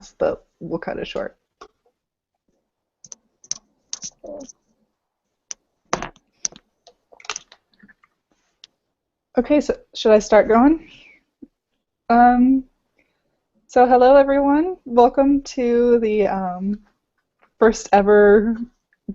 minutes, but we'll cut it short. Okay, so should I start going? So hello everyone, welcome to the first ever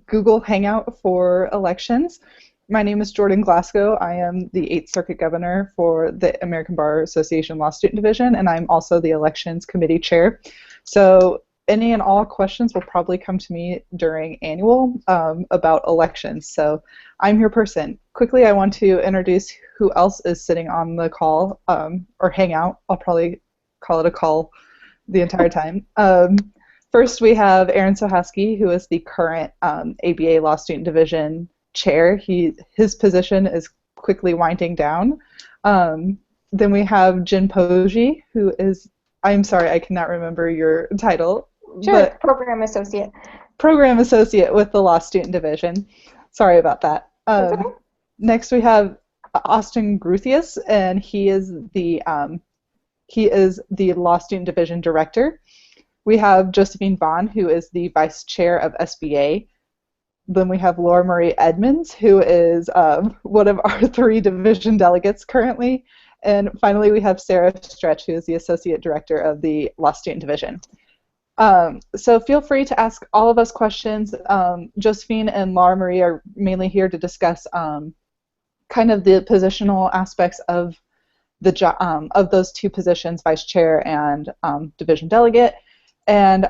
Google Hangout for elections. My name is Jordan Glasgow. I am the 8th Circuit Governor for the American Bar Association Law Student Division, and I'm also the Elections Committee Chair. So any and all questions will probably come to me during annual about elections. So I'm your person. Quickly, I want to introduce who else is sitting on the call or hangout. I'll probably call it a call the entire time. First, we have Aaron Sohaski, who is the current ABA Law Student Division Chair. His position is quickly winding down. Then we have Jin Poji, who is, I'm sorry, I cannot remember your title. Sure, but Program Associate. Program Associate with the Law Student Division. Sorry about that. Okay. Next we have Austin Gruthius, and he is the Law Student Division Director. We have Josephine Vaughn, who is the Vice Chair of SBA. Then we have Laura Marie Edmonds, who is one of our 3 division delegates currently. And finally, we have Sarah Stretch, who is the Associate Director of the Law Student Division. So feel free to ask all of us questions. Josephine and Laura Marie are mainly here to discuss kind of the positional aspects of the of those 2 positions, Vice Chair and Division Delegate. And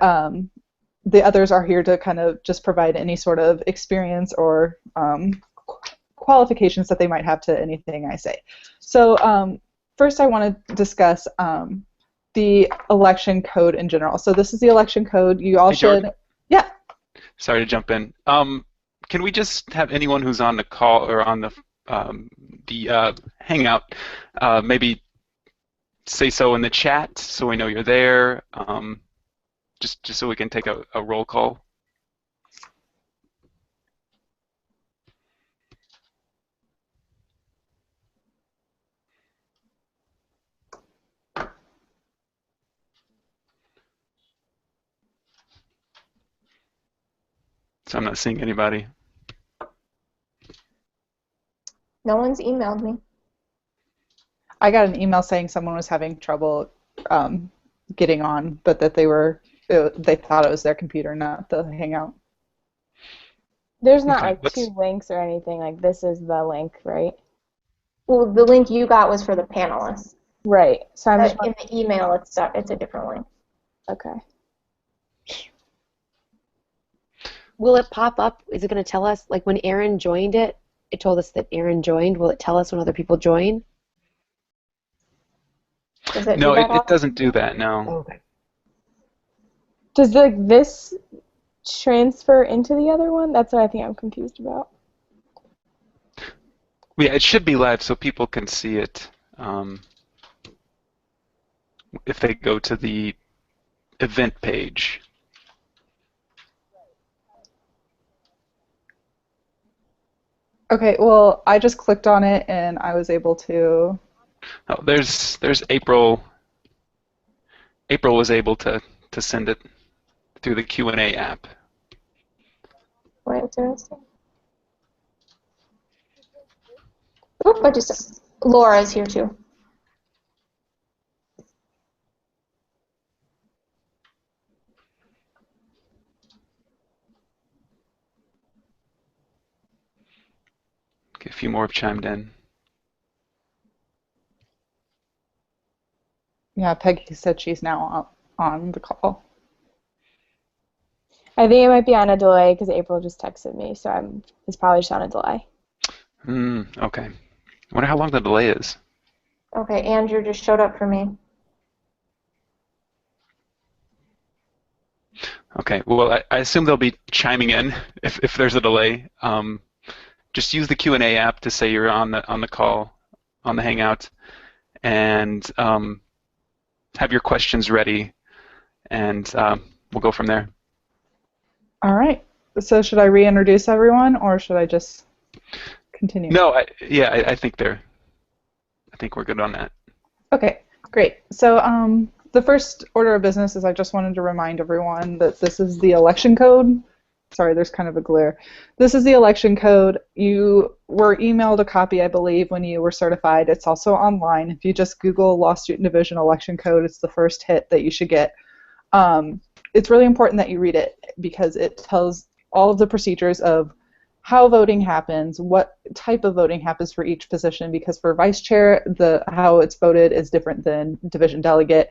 the others are here to kind of just provide any sort of experience or qualifications that they might have to anything I say. So first I want to discuss the election code in general. So this is the election code. You all should... Jordan. Yeah. Sorry to jump in. Can we just have anyone who's on the call or on the Hangout maybe say so in the chat so we know you're there? Just so we can take a roll call. So I'm not seeing anybody. No one's emailed me. I got an email saying someone was having trouble getting on, but that they thought it was their computer, not the Hangout. There's not Okay, like 2 links or anything. Like this is the link, right? Well, the link you got was for the panelists. Right. So I'm But just in the email, it's a different link. okay. Will it pop up? Is it going to tell us, like when Aaron joined it, it told us that Aaron joined. Will it tell us when other people join? Does it No, do that it doesn't do that, no. Okay. Does like this transfer into the other one? That's what I think I'm confused about. Yeah, it should be live so people can see it. If they go to the event page. Okay, well, I just clicked on it and I was able to... Oh, there's April. April was able to send it through the Q&A app. Wait, interesting. Oop, I just... Laura's here too. Okay, a few more have chimed in. Yeah, Peggy said she's now on the call. I think it might be on a delay because April just texted me, so it's probably just on a delay. Okay. I wonder how long the delay is. Okay, Andrew just showed up for me. Okay, well, I assume they'll be chiming in if there's a delay. Just use the Q&A app to say you're on the call, on the Hangout, and have your questions ready, and we'll go from there. All right. So should I reintroduce everyone, or should I just continue? No, I think we're good on that. Okay, great. So The first order of business is I just wanted to remind everyone that this is the election code. Sorry, there's kind of a glare. This is the election code. You were emailed a copy, I believe, when you were certified. It's also online. If you just Google Law Student Division election code, it's the first hit that you should get. It's really important that you read it because it tells all of the procedures of how voting happens, what type of voting happens for each position, because for vice chair, how it's voted is different than division delegate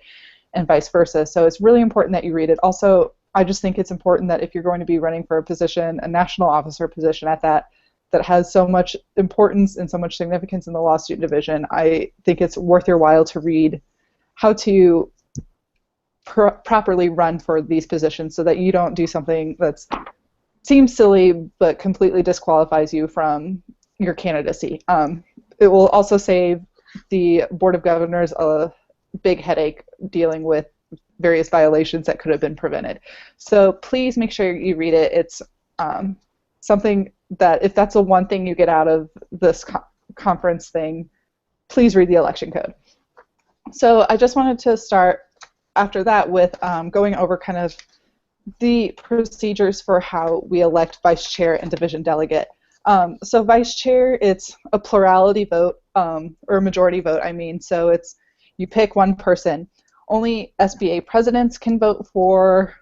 and vice versa. So it's really important that you read it. Also, I just think it's important that if you're going to be running for a position, a national officer position at that has so much importance and so much significance in the law student division, I think it's worth your while to read how to properly run for these positions so that you don't do something that seems silly but completely disqualifies you from your candidacy. It will also save the Board of Governors a big headache dealing with various violations that could have been prevented. So please make sure you read it. It's something that if that's the one thing you get out of this conference thing, please read the election code. So I just wanted to start after that with going over kind of the procedures for how we elect vice chair and division delegate. So vice chair, it's a plurality vote, or a majority vote, I mean. So it's you pick one person. Only SBA presidents can vote for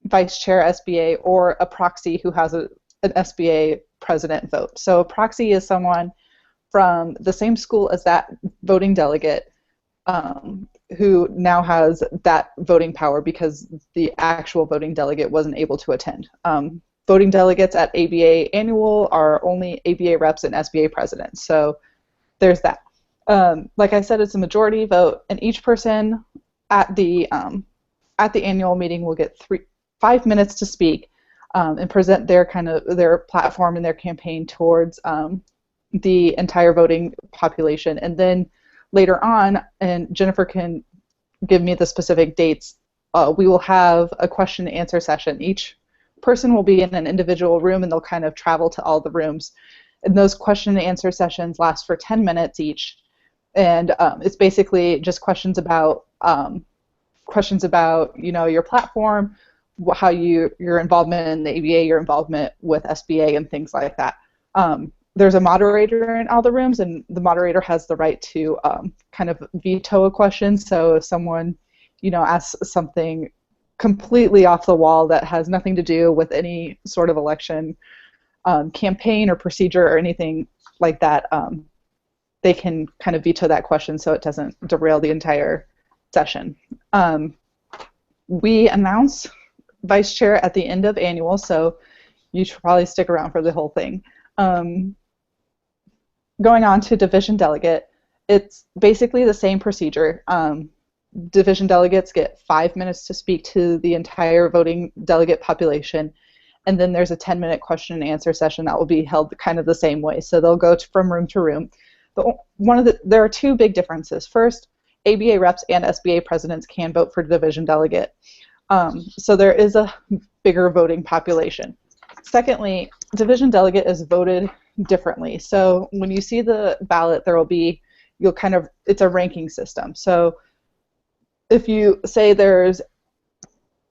Vice-Chair-SBA or a proxy who has an SBA president vote. So a proxy is someone from the same school as that voting delegate who now has that voting power because the actual voting delegate wasn't able to attend. Voting delegates at ABA annual are only ABA reps and SBA presidents. So there's that. Like I said, it's a majority vote, and each person at the annual meeting will get 5 minutes to speak and present their platform and their campaign towards the entire voting population. And then later on, and Jennifer can give me the specific dates, we will have a question and answer session. Each person will be in an individual room, and they'll kind of travel to all the rooms. And those question and answer sessions last for 10 minutes each. And it's basically just questions about your platform, how your involvement in the ABA, your involvement with SBA, and things like that. There's a moderator in all the rooms, and the moderator has the right to kind of veto a question. So if someone, asks something completely off the wall that has nothing to do with any sort of election campaign or procedure or anything like that, they can kind of veto that question so it doesn't derail the entire session. We announce vice chair at the end of annual, so you should probably stick around for the whole thing. Going on to division delegate, it's basically the same procedure. Division delegates get 5 minutes to speak to the entire voting delegate population, and then there's a 10-minute question and answer session that will be held kind of the same way. So they'll go from room to room. There are two big differences. First, ABA reps and SBA presidents can vote for division delegate. So there is a bigger voting population. Secondly, division delegate is voted differently. So when you see the ballot, it's a ranking system. So if you say there's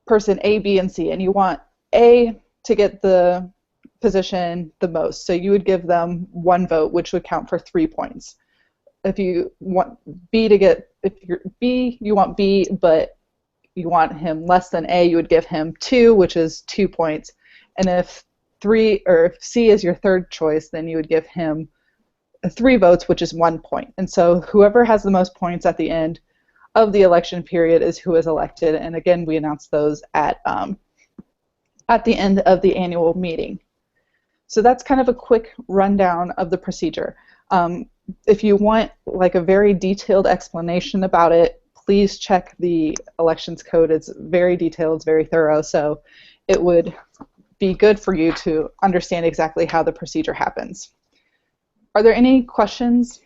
person A, B, and C, and you want A to get the position the most, so you would give them 1 vote, which would count for 3 points. If you want B to get, if you're B, you want B, but you want him less than A, you would give him 2, which is 2 points. And if C is your third choice, then you would give him 3 votes, which is 1 point. And so whoever has the most points at the end of the election period is who is elected. And again, we announce those at the end of the annual meeting. So that's kind of a quick rundown of the procedure. If you want like a very detailed explanation about it, please check the elections code. It's very detailed, it's very thorough, so it would be good for you to understand exactly how the procedure happens. Are there any questions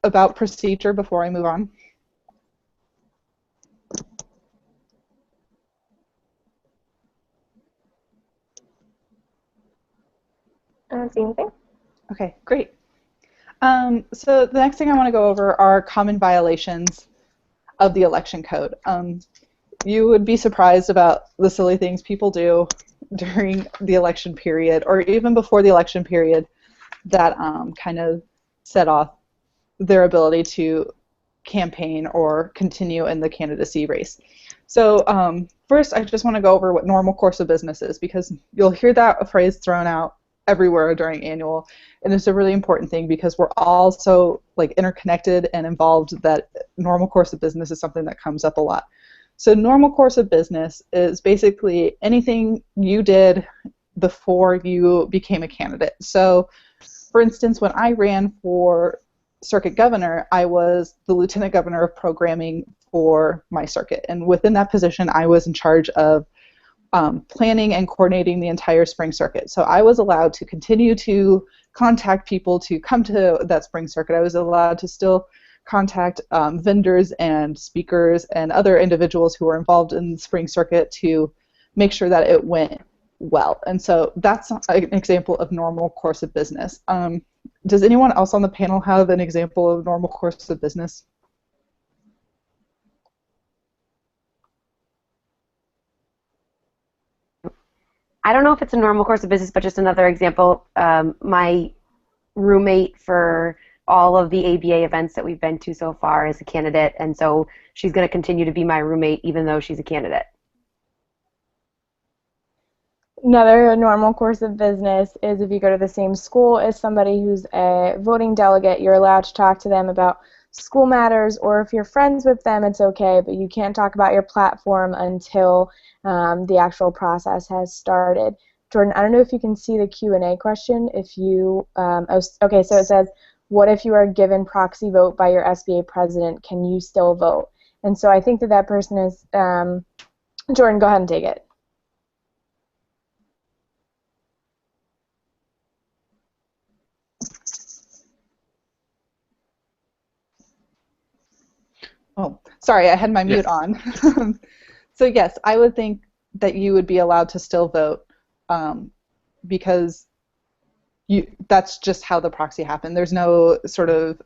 about procedure before I move on? I don't see anything. Okay, great. So the next thing I want to go over are common violations. of the election code. You would be surprised about the silly things people do during the election period, or even before the election period, that kind of set off their ability to campaign or continue in the candidacy race. So first, I just want to go over what normal course of business is, because you'll hear that phrase thrown out everywhere during annual, and it's a really important thing because we're all so like interconnected and involved that normal course of business is something that comes up a lot. So normal course of business is basically anything you did before you became a candidate. So for instance, when I ran for circuit governor, I was the lieutenant governor of programming for my circuit, and within that position I was in charge of planning and coordinating the entire spring circuit. So I was allowed to continue to contact people to come to that spring circuit. I was allowed to still contact vendors and speakers and other individuals who were involved in the spring circuit to make sure that it went well. And so that's an example of normal course of business. Does anyone else on the panel have an example of normal course of business? I don't know if it's a normal course of business, but just another example. My roommate for all of the ABA events that we've been to so far is a candidate, and so she's going to continue to be my roommate even though she's a candidate. Another normal course of business is if you go to the same school as somebody who's a voting delegate, you're allowed to talk to them about school matters, or if you're friends with them, it's okay, but you can't talk about your platform until the actual process has started. Jordan, I don't know if you can see the Q&A question. If you, okay, so it says, what if you are given proxy vote by your SBA president? Can you still vote? And so I think that that person is, Jordan, go ahead and take it. Oh, sorry, I had my mute on. So yes, I would think that you would be allowed to still vote because that's just how the proxy happened. There's no sort of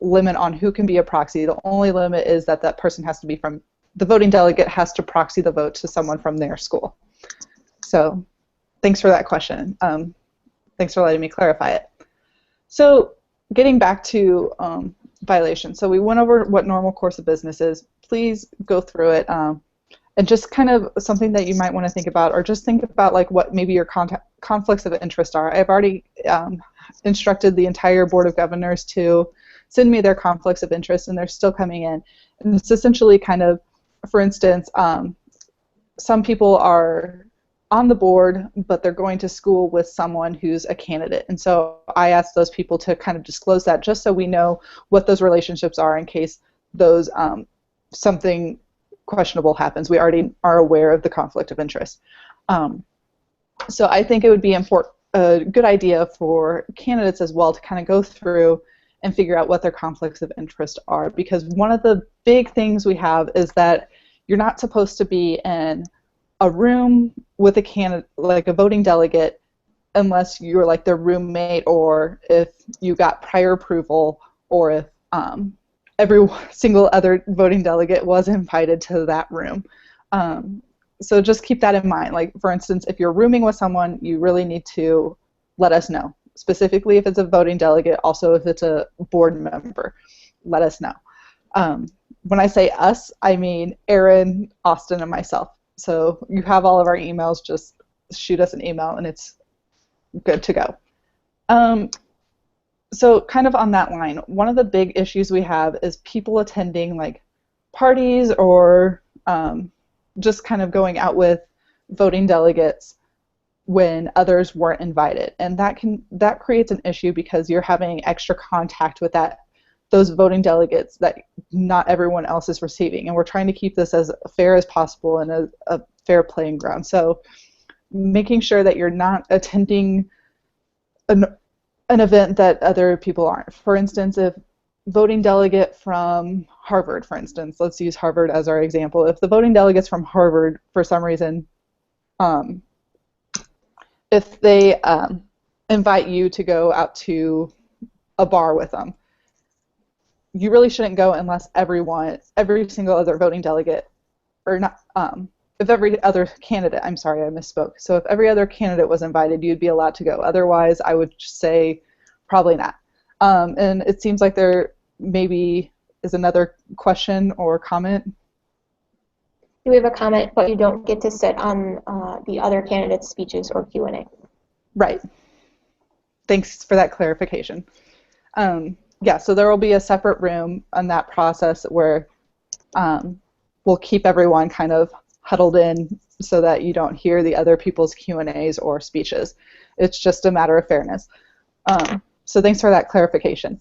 limit on who can be a proxy. The only limit is that that person has to be from, the voting delegate has to proxy the vote to someone from their school. So thanks for that question. Thanks for letting me clarify it. So getting back to violations. So we went over what normal course of business is. Please go through it and just kind of something that you might want to think about, or just think about like what maybe your conflicts of interest are. I've already instructed the entire Board of Governors to send me their conflicts of interest, and they're still coming in. And it's essentially kind of, for instance, some people are on the board, but they're going to school with someone who's a candidate. And so I asked those people to kind of disclose that just so we know what those relationships are in case those something questionable happens. We already are aware of the conflict of interest. So I think it would be a good idea for candidates as well to kind of go through and figure out what their conflicts of interest are, because one of the big things we have is that you're not supposed to be in a room with a candidate, like a voting delegate, unless you're like their roommate, or if you got prior approval, or if every single other voting delegate was invited to that room. So just keep that in mind. Like, for instance, if you're rooming with someone, you really need to let us know. Specifically if it's a voting delegate, also if it's a board member, let us know. When I say us, I mean Aaron, Austin, and myself. So you have all of our emails, just shoot us an email and it's good to go. So kind of on that line, one of the big issues we have is people attending like parties or just kind of going out with voting delegates when others weren't invited. And that creates an issue because you're having extra contact with those voting delegates that not everyone else is receiving. And we're trying to keep this as fair as possible and a fair playing ground. So making sure that you're not attending an event that other people aren't. For instance, if voting delegate from Harvard, for instance, let's use Harvard as our example. If the voting delegates from Harvard, for some reason, if they invite you to go out to a bar with them, you really shouldn't go unless every single other voting delegate, or not, if every other candidate, I'm sorry, I misspoke. So if every other candidate was invited, you'd be allowed to go. Otherwise, I would say probably not. And it seems like there maybe is another question or comment. We have a comment, but you don't get to sit on the other candidates' speeches or Q&A. Right. Thanks for that clarification. Yeah, so there will be a separate room on that process where we'll keep everyone kind of huddled in so that you don't hear the other people's Q&As or speeches. It's just a matter of fairness. So thanks for that clarification.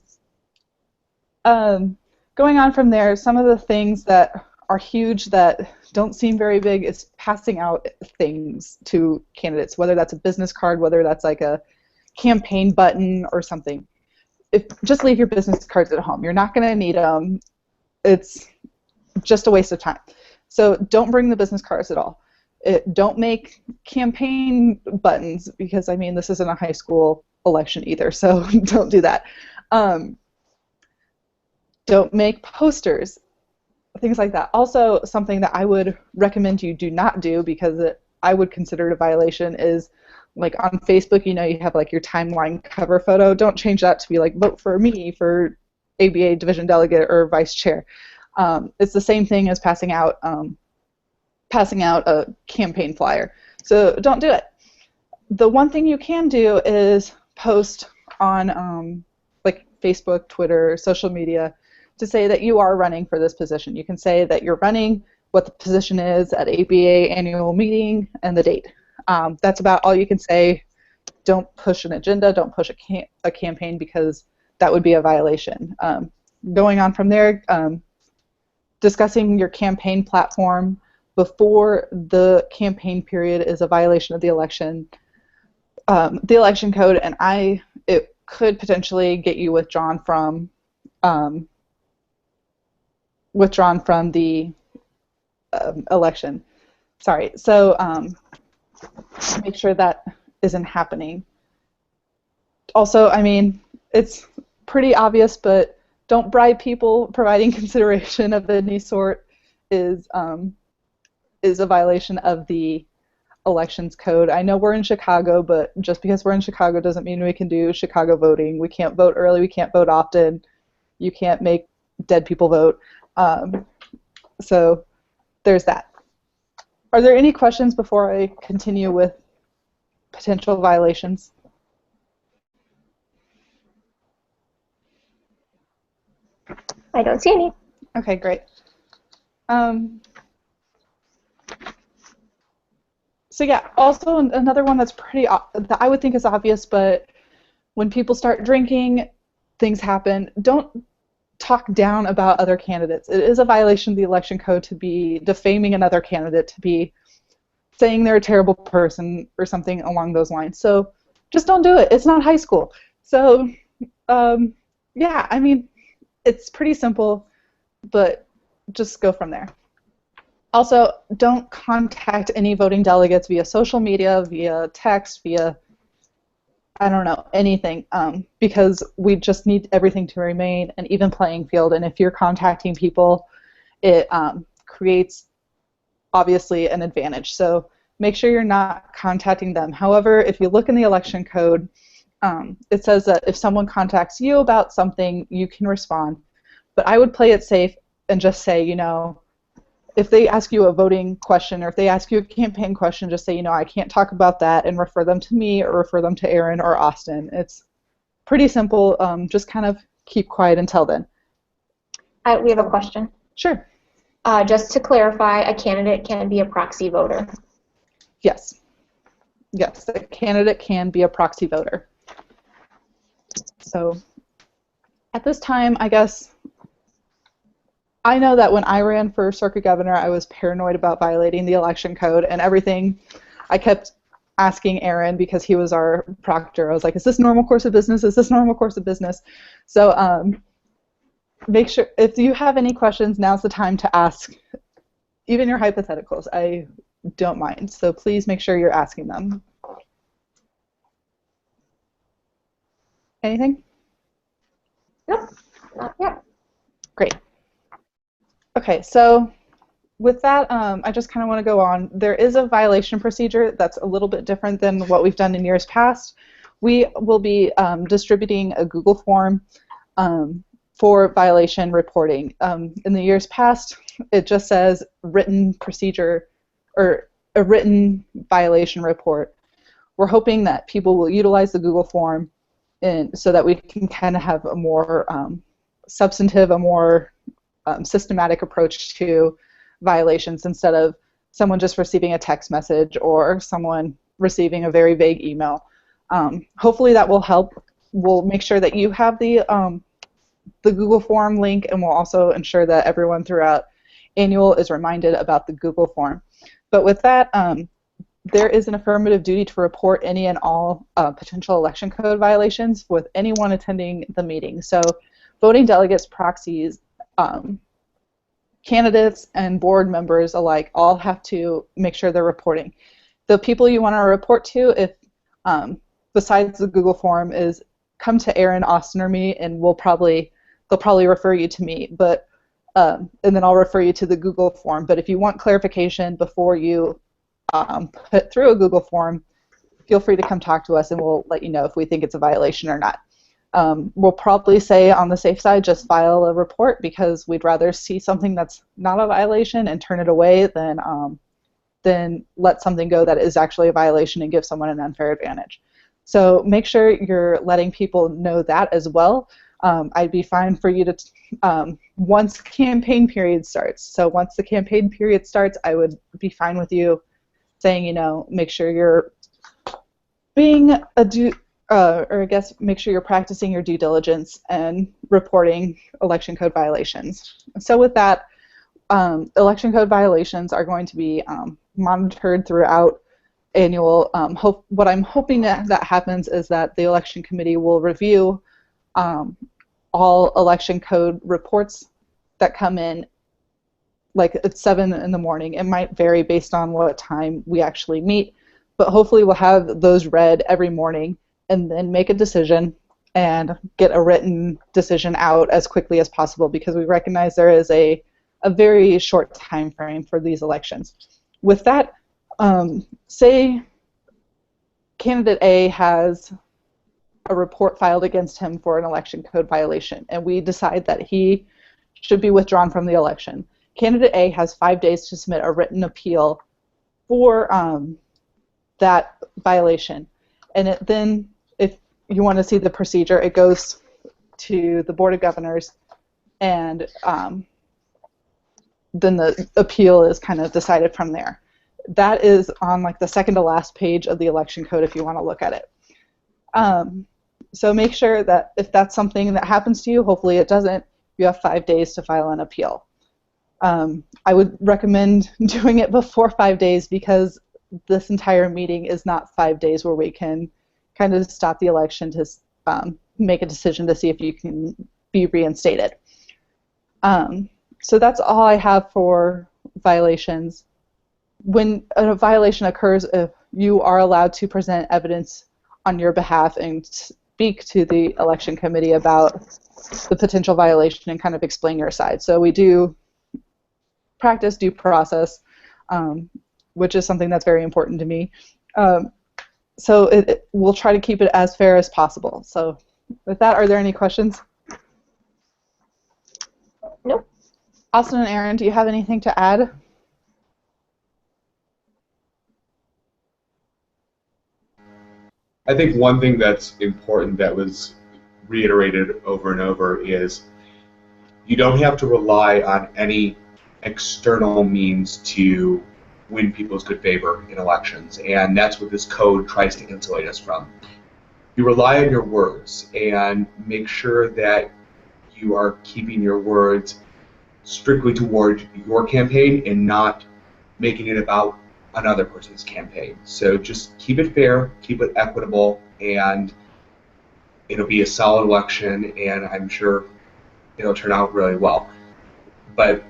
Going on from there, some of the things that are huge that don't seem very big is passing out things to candidates, whether that's a business card, whether that's like a campaign button or something. Just leave your business cards at home. You're not going to need them. It's just a waste of time. So don't bring the business cards at all. Don't make campaign buttons because, I mean, this isn't a high school election either, so don't do that. Don't make posters, things like that. Also, something that I would recommend you do not do because I would consider it a violation is, like on Facebook, you know, you have like your timeline cover photo. Don't change that to be like, vote for me for ABA Division Delegate or Vice Chair. It's the same thing as passing out a campaign flyer. So don't do it. The one thing you can do is post on like Facebook, Twitter, social media to say that you are running for this position. You can say that you're running, what the position is at ABA annual meeting, and the date. That's about all you can say. Don't push an agenda. Don't push a campaign because that would be a violation. Going on from there, discussing your campaign platform before the campaign period is a violation of the election code, and it could potentially get you withdrawn from the election. Sorry. So make sure that isn't happening. Also, I mean, it's pretty obvious, but don't bribe people. Providing consideration of any sort is a violation of the elections code. I know we're in Chicago, but just because we're in Chicago doesn't mean we can do Chicago voting. We can't vote early. We can't vote often. You can't make dead people vote. So there's that. Are there any questions before I continue with potential violations? I don't see any. Okay, great. So yeah, also another one that's that I would think is obvious, but when people start drinking, things happen. Don't talk down about other candidates. It is a violation of the election code to be defaming another candidate, to be saying they're a terrible person or something along those lines. So just don't do it. It's not high school. So yeah, I mean, it's pretty simple, but just go from there. Also, don't contact any voting delegates via social media, via text, via, I don't know, anything, because we just need everything to remain an even playing field. And if you're contacting people, it creates, obviously, an advantage. So make sure you're not contacting them. However, if you look in the election code, it says that if someone contacts you about something, you can respond. But I would play it safe and just say, you know, if they ask you a voting question or if they ask you a campaign question, just say, you know, I can't talk about that, and refer them to me or refer them to Aaron or Austin. It's pretty simple. Just kind of keep quiet until then. We have a question. Sure. Just to clarify, a candidate can be a proxy voter. Yes. Yes, a candidate can be a proxy voter. So at this time, I guess, I know that when I ran for circuit governor, I was paranoid about violating the election code and everything. I kept asking Aaron because he was our proctor. I was like, is this normal course of business? Is this normal course of business? So make sure, if you have any questions, now's the time to ask, even your hypotheticals. I don't mind. So please make sure you're asking them. Anything? Nope, not yet. Great. Okay, so with that, I just kind of want to go on. There is a violation procedure that's a little bit different than what we've done in years past. We will be distributing a Google form for violation reporting. In the years past, it just says written procedure or a written violation report. We're hoping that people will utilize the Google form so that we can kind of have a more substantive, a more systematic approach to violations instead of someone just receiving a text message or someone receiving a very vague email. Hopefully that will help. We'll make sure that you have the Google form link, and we'll also ensure that everyone throughout annual is reminded about the Google form. But with that, there is an affirmative duty to report any and all potential election code violations with anyone attending the meeting. So voting delegates, proxies, candidates, and board members alike all have to make sure they're reporting. The people you want to report to, if besides the Google form, is come to Aaron, Austin, or me, and they'll probably refer you to me. But and then I'll refer you to the Google form. But if you want clarification before you put through a Google form, feel free to come talk to us, and we'll let you know if we think it's a violation or not. We'll probably say on the safe side, just file a report, because we'd rather see something that's not a violation and turn it away than let something go that is actually a violation and give someone an unfair advantage. So make sure you're letting people know that as well. I'd be fine for you to, once campaign period starts, so once the campaign period starts, I would be fine with you saying, you know, make sure you're being or I guess make sure you're practicing your due diligence and reporting election code violations. So with that, election code violations are going to be monitored throughout annual. What I'm hoping that happens is that the election committee will review all election code reports that come in, like at 7 in the morning. It might vary based on what time we actually meet, but hopefully we'll have those read every morning and then make a decision and get a written decision out as quickly as possible, because we recognize there is a very short time frame for these elections. With that, say candidate A has a report filed against him for an election code violation, and we decide that he should be withdrawn from the election. Candidate A has 5 days to submit a written appeal for that violation. And then, if you want to see the procedure, it goes to the Board of Governors, and then the appeal is kind of decided from there. That is on like the second to last page of the election code if you want to look at it. So make sure that if that's something that happens to you, hopefully it doesn't, you have 5 days to file an appeal. I would recommend doing it before 5 days, because this entire meeting is not 5 days where we can kind of stop the election to make a decision to see if you can be reinstated. So that's all I have for violations. When a violation occurs, if you are allowed to present evidence on your behalf and speak to the election committee about the potential violation and kind of explain your side. So we do practice due process, which is something that's very important to me. So we'll try to keep it as fair as possible. So with that, are there any questions? Nope. Austin and Aaron, do you have anything to add? I think one thing that's important that was reiterated over and over is you don't have to rely on any external means to win people's good favor in elections, and that's what this code tries to insulate us from. You rely on your words and make sure that you are keeping your words strictly toward your campaign and not making it about another person's campaign. So just keep it fair, keep it equitable, and it'll be a solid election, and I'm sure it'll turn out really well. But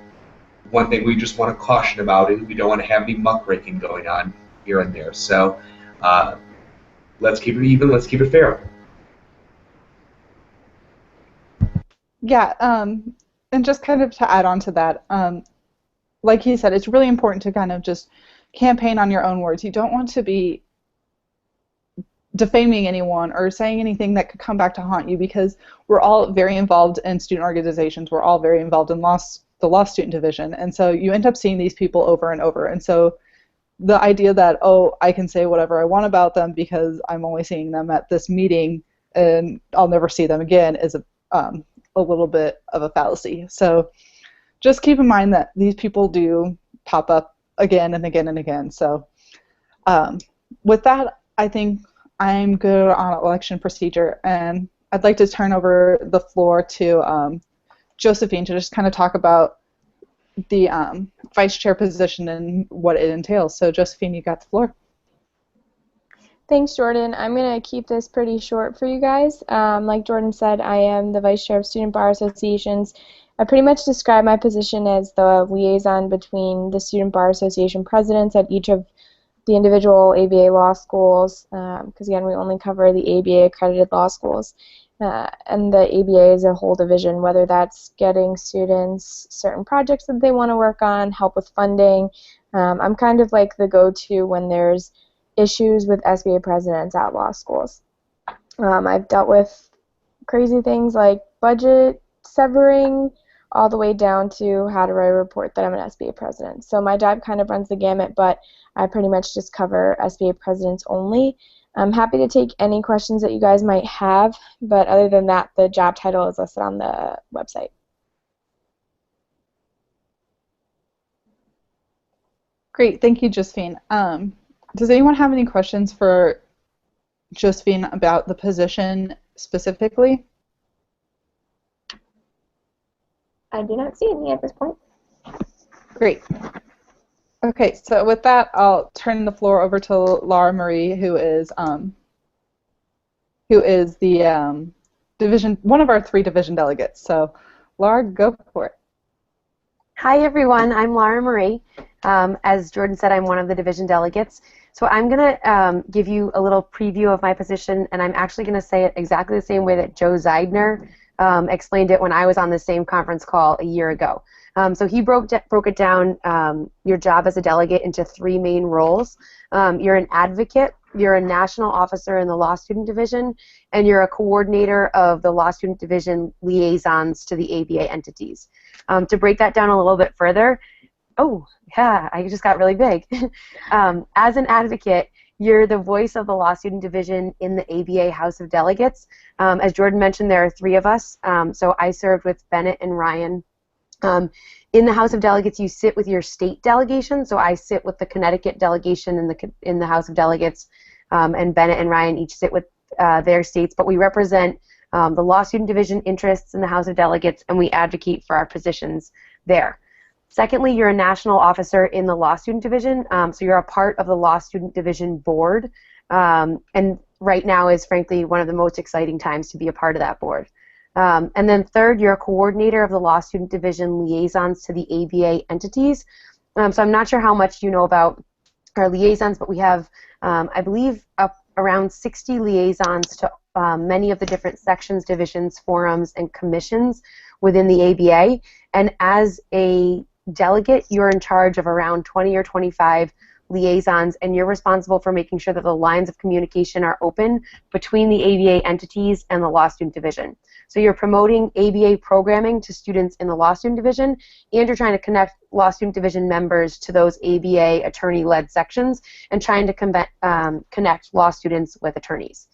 one thing we just want to caution about is we don't want to have any muckraking going on here and there. So let's keep it even, let's keep it fair. Yeah, And just kind of to add on to that, like he said, it's really important to kind of just campaign on your own words. You don't want to be defaming anyone or saying anything that could come back to haunt you, because we're all very involved in student organizations. We're all very involved in the law student division. And so you end up seeing these people over and over. And so the idea that, oh, I can say whatever I want about them because I'm only seeing them at this meeting and I'll never see them again is a little bit of a fallacy. So just keep in mind that these people do pop up again and again and again. So with that, I think I'm good on election procedure, and I'd like to turn over the floor to Josephine to just kind of talk about the vice chair position and what it entails. So Josephine, you got the floor. Thanks, Jordan. I'm going to keep this pretty short for you guys. Like Jordan said, I am the vice chair of Student Bar Associations. I pretty much describe my position as the liaison between the Student Bar Association presidents at each of the individual ABA law schools, because again, we only cover the ABA accredited law schools, and the ABA is a whole division, whether that's getting students certain projects that they want to work on, help with funding. I'm kind of like the go-to when there's issues with SBA presidents at law schools. I've dealt with crazy things like budget severing, all the way down to how to write a report that I'm an SBA president. So my job kind of runs the gamut, but I pretty much just cover SBA presidents only. I'm happy to take any questions that you guys might have, but other than that, the job title is listed on the website. Great, thank you, Josephine. Does anyone have any questions for Josephine about the position specifically? I do not see any at this point. Great. Okay, so with that, I'll turn the floor over to Laura Marie, who is the one of our 3 division delegates. So, Laura, go for it. Hi, everyone. I'm Laura Marie. As Jordan said, I'm one of the division delegates. So I'm going to give you a little preview of my position, and I'm actually going to say it exactly the same way that Joe Zeidner explained it when I was on the same conference call a year ago. So he broke it down, your job as a delegate, into 3 main roles. You're an advocate, you're a national officer in the law student division, and you're a coordinator of the law student division liaisons to the ABA entities. To break that down a little bit further, oh, yeah, I just got really big. As an advocate, you're the voice of the law student division in the ABA House of Delegates. As Jordan mentioned, there are 3 of us, so I served with Bennett and Ryan. In the House of Delegates, you sit with your state delegation, so I sit with the Connecticut delegation in the House of Delegates, and Bennett and Ryan each sit with their states, but we represent the law student division interests in the House of Delegates, and we advocate for our positions there. Secondly, you're a national officer in the law student division, so you're a part of the law student division board, and right now is frankly one of the most exciting times to be a part of that board. And then third, you're a coordinator of the law student division liaisons to the ABA entities. So I'm not sure how much you know about our liaisons, but we have, I believe, up around 60 liaisons to many of the different sections, divisions, forums, and commissions within the ABA. And as a delegate, you're in charge of around 20 or 25 liaisons, and you're responsible for making sure that the lines of communication are open between the ABA entities and the law student division. So you're promoting ABA programming to students in the law student division, and you're trying to connect law student division members to those ABA attorney-led sections, and trying to connect law students with attorneys.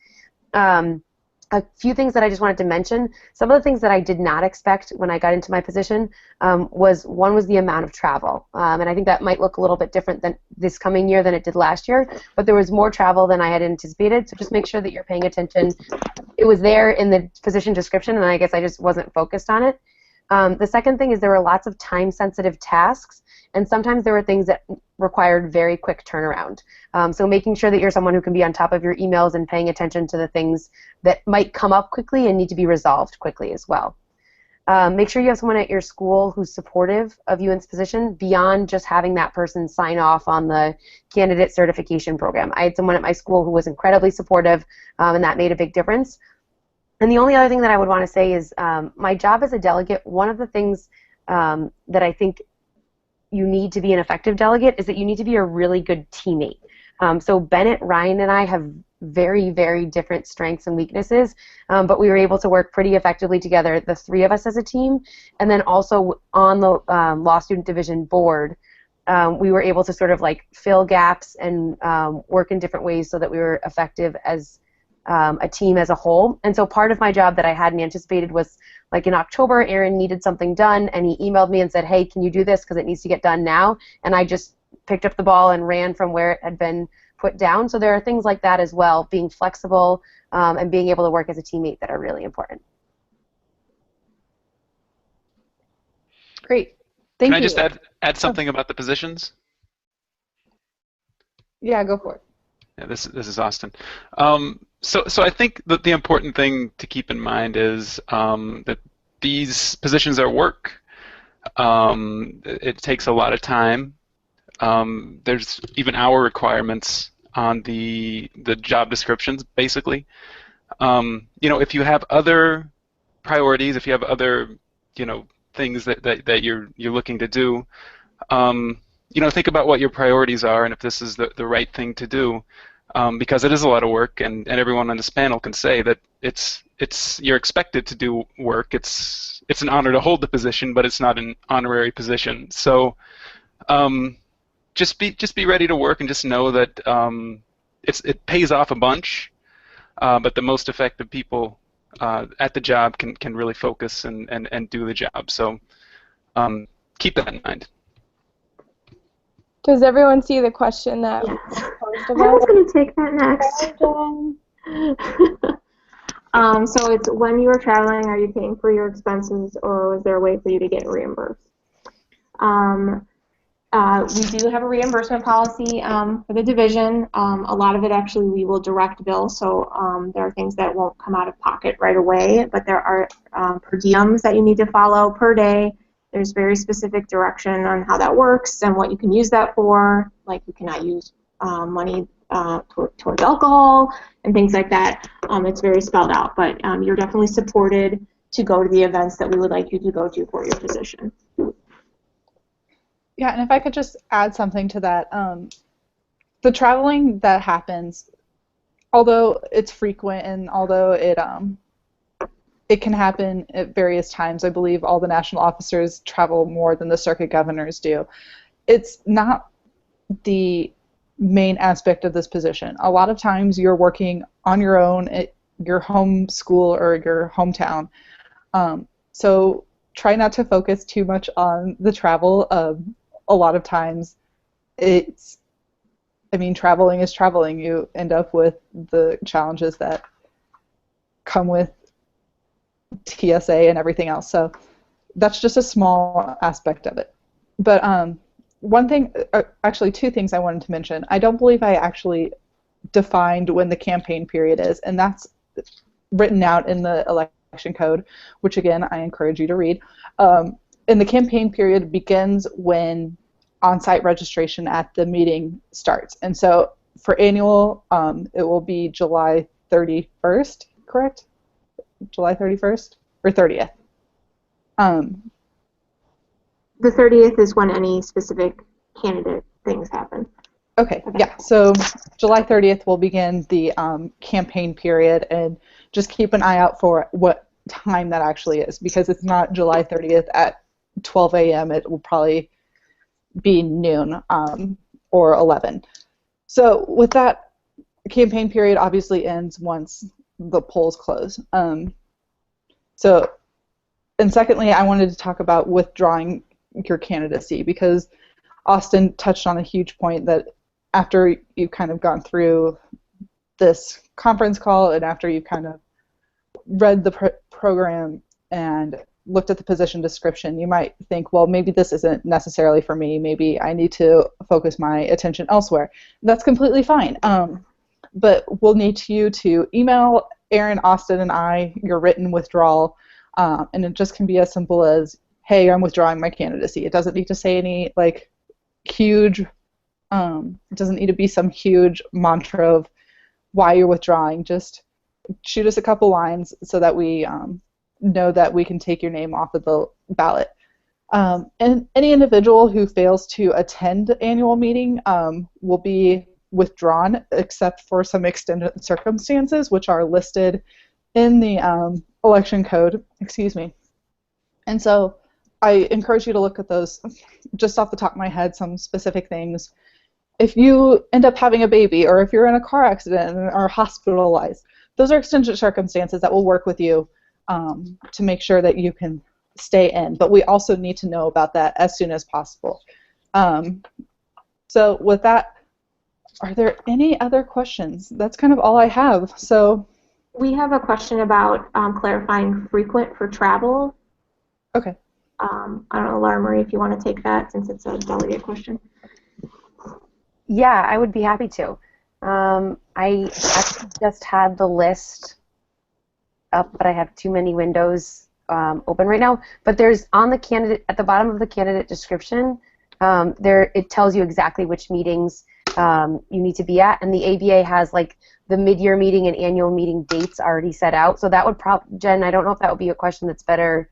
A few things that I just wanted to mention. Some of the things that I did not expect when I got into my position was the amount of travel. And I think that might look a little bit different than this coming year than it did last year, but there was more travel than I had anticipated, so just make sure that you're paying attention. It was there in the position description, and I guess I just wasn't focused on it. The second thing is there were lots of time-sensitive tasks, and sometimes there were things that required very quick turnaround. So making sure that you're someone who can be on top of your emails and paying attention to the things that might come up quickly and need to be resolved quickly as well. Make sure you have someone at your school who's supportive of you in this position beyond just having that person sign off on the candidate certification program. I had someone at my school who was incredibly supportive, and that made a big difference. And the only other thing that I would want to say is my job as a delegate, one of the things that I think you need to be an effective delegate is that you need to be a really good teammate. So Bennett, Ryan, and I have very, very different strengths and weaknesses, but we were able to work pretty effectively together, the three of us as a team, and then also on the Law Student Division board, we were able to sort of like fill gaps and work in different ways so that we were effective as a team as a whole. And so part of my job that I hadn't anticipated was, like in October, Aaron needed something done, and he emailed me and said, hey, can you do this because it needs to get done now? And I just picked up the ball and ran from where it had been put down. So there are things like that as well, being flexible and being able to work as a teammate, that are really important. Great. Thank you. Can I just add something about the positions? Yeah, go for it. Yeah, this is Austin. So I think that the important thing to keep in mind is that these positions are work. It takes a lot of time. There's even hour requirements on the job descriptions, basically. If you have other priorities, if you have other things that you're looking to do, think about what your priorities are and if this is the right thing to do, because it is a lot of work, and everyone on this panel can say that you're expected to do work. It's an honor to hold the position, but it's not an honorary position. So just be ready to work, and just know that it pays off a bunch, but the most effective people at the job can really focus and do the job. So keep that in mind. Does everyone see the question that Yes. was posed I about? was going to take that next. So it's, when you are traveling, are you paying for your expenses, or was there a way for you to get reimbursed? We do have a reimbursement policy for the division. A lot of it actually we will direct bill, so there are things that won't come out of pocket right away, but there are per diems that you need to follow per day. There's very specific direction on how that works and what you can use that for. Like, you cannot use money towards alcohol and things like that. It's very spelled out, but you're definitely supported to go to the events that we would like you to go to for your position. Yeah, and if I could just add something to that, the traveling that happens, although it's frequent and although it can happen at various times, I believe all the national officers travel more than the circuit governors do. It's not the main aspect of this position. A lot of times you're working on your own at your home school or your hometown. So try not to focus too much on the travel. A lot of times traveling is traveling. You end up with the challenges that come with TSA and everything else. So that's just a small aspect of it. But one thing, actually two things I wanted to mention. I don't believe I actually defined when the campaign period is, and that's written out in the election code, which again I encourage you to read. And the campaign period begins when on-site registration at the meeting starts. And so for annual, it will be July 31st, correct? July 31st or 30th? The 30th is when any specific candidate things happen. Okay, yeah. So July 30th will begin the campaign period, and just keep an eye out for what time that actually is, because it's not July 30th at 12 a.m. It will probably be noon or 11. So with that, campaign period obviously ends once the polls close. And secondly, I wanted to talk about withdrawing your candidacy, because Austin touched on a huge point that after you've kind of gone through this conference call and after you've kind of read the program and looked at the position description, you might think, well, maybe this isn't necessarily for me. Maybe I need to focus my attention elsewhere. That's completely fine. But we'll need you to email Aaron, Austin, and I your written withdrawal, and it just can be as simple as, hey, I'm withdrawing my candidacy. It doesn't need to say any huge, it doesn't need to be some huge mantra of why you're withdrawing. Just shoot us a couple lines so that we know that we can take your name off of the ballot. And any individual who fails to attend the annual meeting will be withdrawn, except for some extended circumstances, which are listed in the election code. Excuse me. And so I encourage you to look at those. Just off the top of my head, some specific things. If you end up having a baby, or if you're in a car accident and are hospitalized, those are extended circumstances that will work with you to make sure that you can stay in. But we also need to know about that as soon as possible. So with that, are there any other questions? That's kind of all I have. So we have a question about clarifying frequent for travel. Okay. I don't know, Laura Marie, if you want to take that since it's a delegate question. Yeah, I would be happy to. I actually just had the list up, but I have too many windows open right now. But there's on the candidate, at the bottom of the candidate description, there it tells you exactly which meetings you need to be at, and the ABA has like the mid-year meeting and annual meeting dates already set out. So that would Jen, I don't know if that would be a question that's better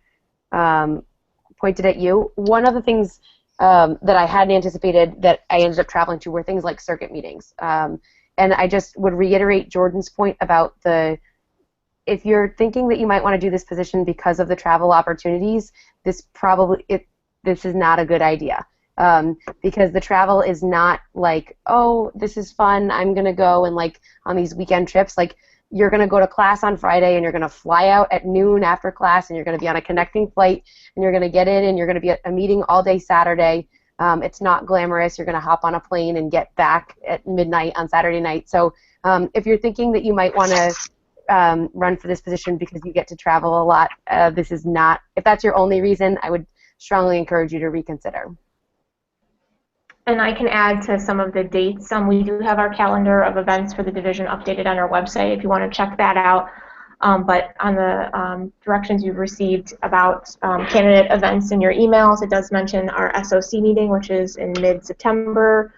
pointed at you. One of the things that I hadn't anticipated that I ended up traveling to were things like circuit meetings. And I just would reiterate Jordan's point about if you're thinking that you might want to do this position because of the travel opportunities, this is not a good idea. Because the travel is not like, oh, this is fun, I'm going to go and like on these weekend trips. Like, you're going to go to class on Friday and you're going to fly out at noon after class and you're going to be on a connecting flight and you're going to get in and you're going to be at a meeting all day Saturday. It's not glamorous. You're going to hop on a plane and get back at midnight on Saturday night. So if you're thinking that you might want to run for this position because you get to travel a lot, this is not, if that's your only reason, I would strongly encourage you to reconsider. And I can add to some of the dates. We do have our calendar of events for the division updated on our website if you want to check that out. But on the directions you've received about candidate events in your emails, it does mention our SOC meeting, which is in mid-September.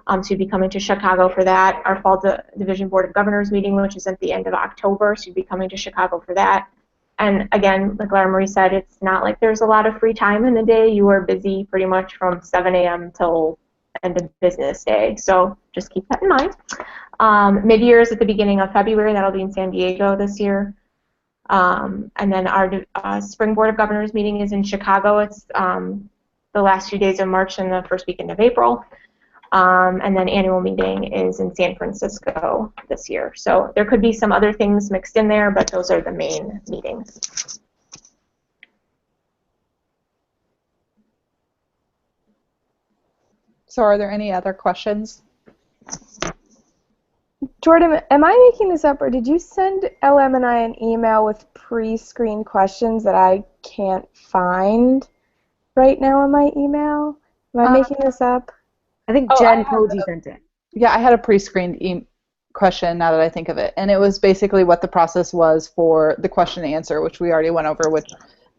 So you'd be coming to Chicago for that. Our Fall Division Board of Governors meeting, which is at the end of October, so you'd be coming to Chicago for that. And again, like Laura Marie said, it's not like there's a lot of free time in the day. You are busy pretty much from 7 a.m. till end of business day, so just keep that in mind. Mid-year is at the beginning of February. That'll be in San Diego this year. And then our Spring Board of Governors meeting is in Chicago. It's the last few days of March and the first weekend of April. And then annual meeting is in San Francisco this year. So there could be some other things mixed in there, but those are the main meetings. So are there any other questions? Jordan, am I making this up, or did you send LM and I an email with pre-screened questions that I can't find right now in my email? Am I making this up? I think Jen told you sent it. Yeah, I had a pre-screened question now that I think of it, and it was basically what the process was for the question and answer, which we already went over, which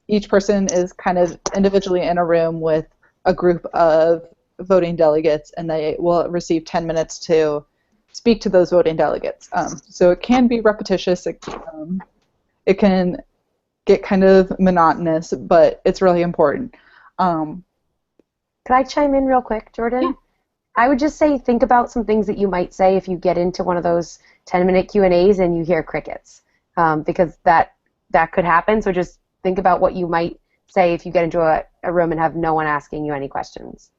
each person is kind of individually in a room with a group of voting delegates, and they will receive 10 minutes to speak to those voting delegates. So it can be repetitious. It can get kind of monotonous, but it's really important. Could I chime in real quick, Jordan? Yeah. I would just say think about some things that you might say if you get into one of those 10-minute Q&As and you hear crickets, because that could happen. So just think about what you might say if you get into a room and have no one asking you any questions.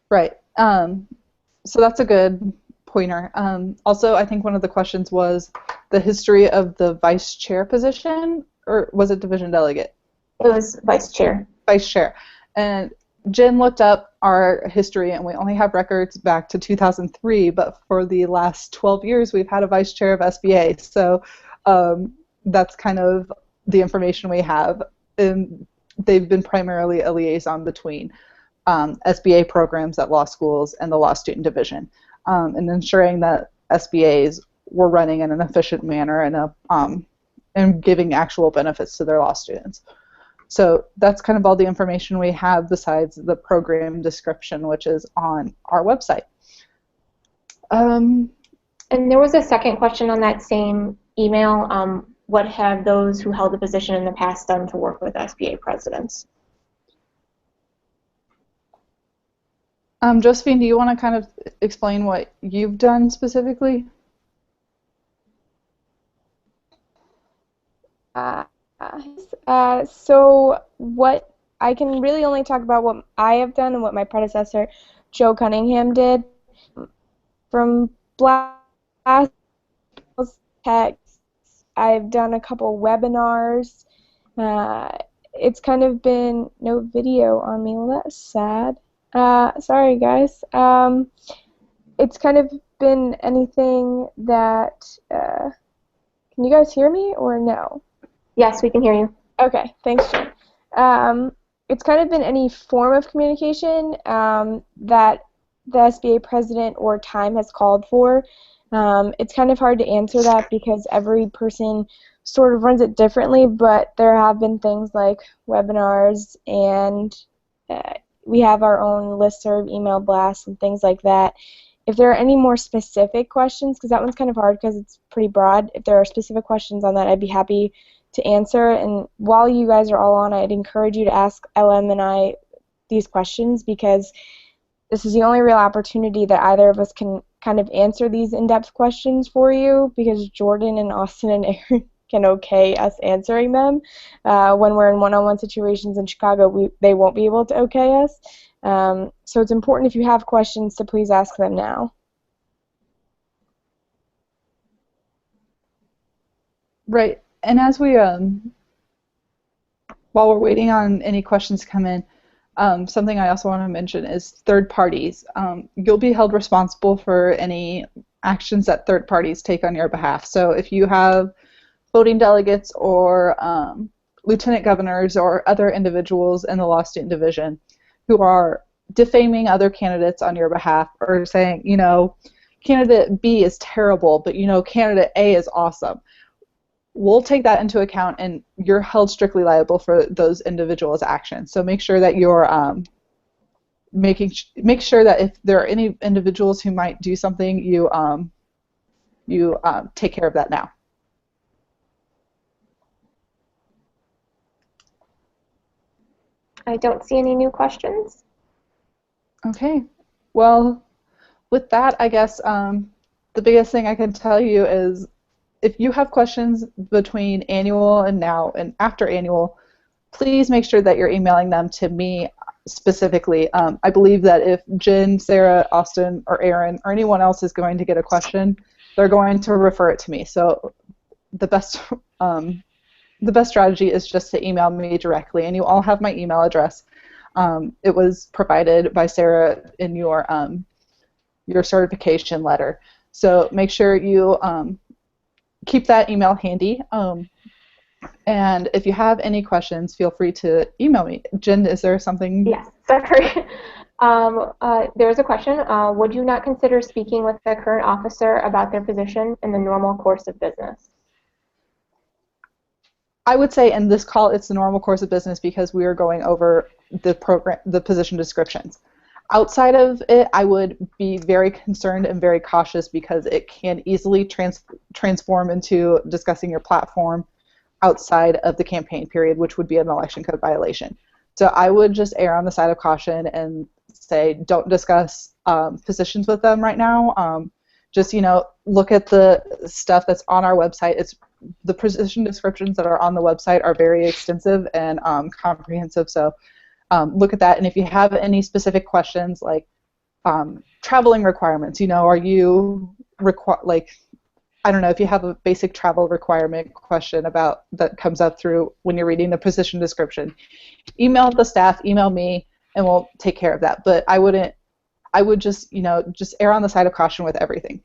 Right. So that's a good pointer. Also, I think one of the questions was the history of the vice chair position, or was it division delegate? It was vice chair. Vice chair. And Jen looked up our history, and we only have records back to 2003, but for the last 12 years, we've had a vice chair of SBA. So that's kind of the information we have. And they've been primarily a liaison between SBA programs at law schools and the law student division, and ensuring that SBAs were running in an efficient manner and giving actual benefits to their law students. So that's kind of all the information we have besides the program description, which is on our website. And there was a second question on that same email, what have those who held the position in the past done to work with SBA presidents? Josephine, do you want to kind of explain what you've done specifically? So what I can really only talk about what I have done and what my predecessor, Joe Cunningham, did. From blast texts, I've done a couple webinars. It's kind of been no video on me. Well, that's sad. Sorry, guys. It's kind of been anything that. Can you guys hear me or no? Yes, we can hear you. Okay, thanks, Jen. It's kind of been any form of communication that the SBA president or time has called for. It's kind of hard to answer that because every person sort of runs it differently, but there have been things like webinars, and we have our own listserv, email blasts, and things like that. If there are any more specific questions, because that one's kind of hard because it's pretty broad, if there are specific questions on that, I'd be happy to answer. And while you guys are all on, I'd encourage you to ask LM and I these questions, because this is the only real opportunity that either of us can kind of answer these in-depth questions for you, because Jordan and Austin and Aaron can okay us answering them. When we're in one-on-one situations in Chicago, they won't be able to okay us. So it's important, if you have questions, to please ask them now. Right. And as we, while we're waiting on any questions to come in, something I also want to mention is third parties. You'll be held responsible for any actions that third parties take on your behalf. So if you have voting delegates or lieutenant governors or other individuals in the law student division who are defaming other candidates on your behalf, or saying, you know, candidate B is terrible, but you know, candidate A is awesome, we'll take that into account, and you're held strictly liable for those individuals' actions. So make sure that you're make sure that if there are any individuals who might do something, you take care of that now. I don't see any new questions. Okay. Well, with that, I guess the biggest thing I can tell you is, if you have questions between annual and now and after annual, please make sure that you're emailing them to me specifically. I believe that if Jen, Sarah, Austin, or Aaron, or anyone else is going to get a question, they're going to refer it to me. So the best strategy is just to email me directly, and you all have my email address. It was provided by Sarah in your certification letter. So make sure you keep that email handy. And if you have any questions, feel free to email me. Jen, is there something? Yes, sorry. There's a question. Would you not consider speaking with the current officer about their position in the normal course of business? I would say in this call it's the normal course of business, because we are going over the position descriptions. Outside of it, I would be very concerned and very cautious, because it can easily transform into discussing your platform outside of the campaign period, which would be an election code violation. So I would just err on the side of caution and say, don't discuss positions with them right now. Just, you know, look at the stuff that's on our website. The position descriptions that are on the website are very extensive and comprehensive. So look at that, and if you have any specific questions, like traveling requirements, you know, are you I don't know, if you have a basic travel requirement question about that comes up through when you're reading the position description, email the staff, email me, and we'll take care of that. But I would just, you know, just err on the side of caution with everything.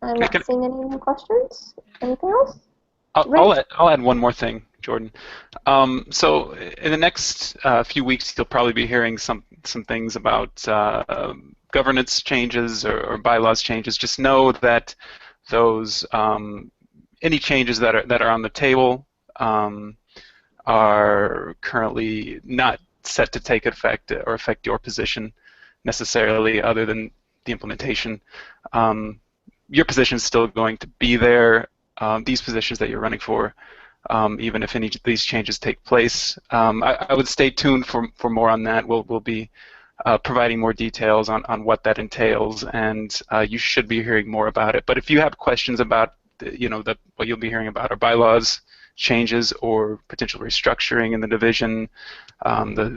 I'm not seeing any more questions. Anything else? I'll add one more thing, Jordan. So in the next few weeks, you'll probably be hearing some things about governance changes or bylaws changes. Just know that those any changes that are on the table are currently not set to take effect or affect your position necessarily, other than the implementation. Your position is still going to be there. These positions that you're running for, even if any of these changes take place. I would stay tuned for more on that. We'll be providing more details on what that entails, and you should be hearing more about it. But if you have questions about what you'll be hearing about are bylaws changes or potential restructuring in the division,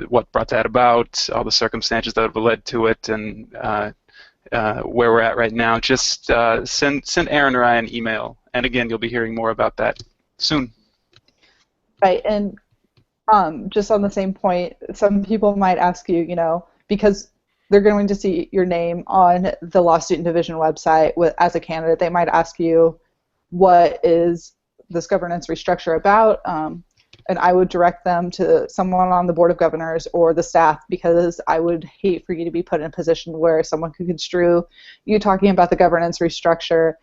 what brought that about, all the circumstances that have led to it, and where we're at right now, just send Aaron or I an email. And again, you'll be hearing more about that soon. Right, and just on the same point, some people might ask you, because they're going to see your name on the Law Student Division website as a candidate, they might ask you, what is this governance restructure about? And I would direct them to someone on the Board of Governors or the staff, because I would hate for you to be put in a position where someone could construe you talking about the governance restructure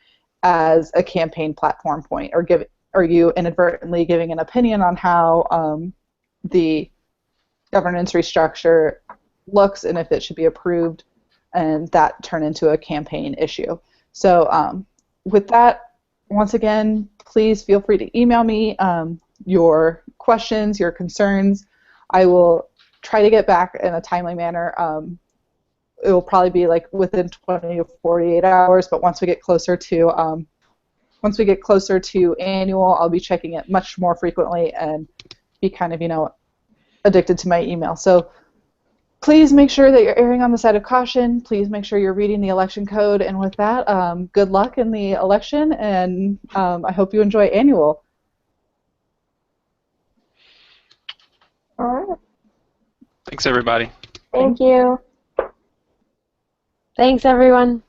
as a campaign platform point, or you inadvertently giving an opinion on how the governance restructure looks and if it should be approved, and that turn into a campaign issue. So with that, once again, please feel free to email me your questions, your concerns. I will try to get back in a timely manner. It will probably be like within 20 to 48 hours, but once we get closer to annual, I'll be checking it much more frequently and be kind of, addicted to my email. So please make sure that you're erring on the side of caution. Please make sure you're reading the election code. And with that, good luck in the election, and I hope you enjoy annual. All right. Thanks, everybody. Thank you. Thanks, everyone.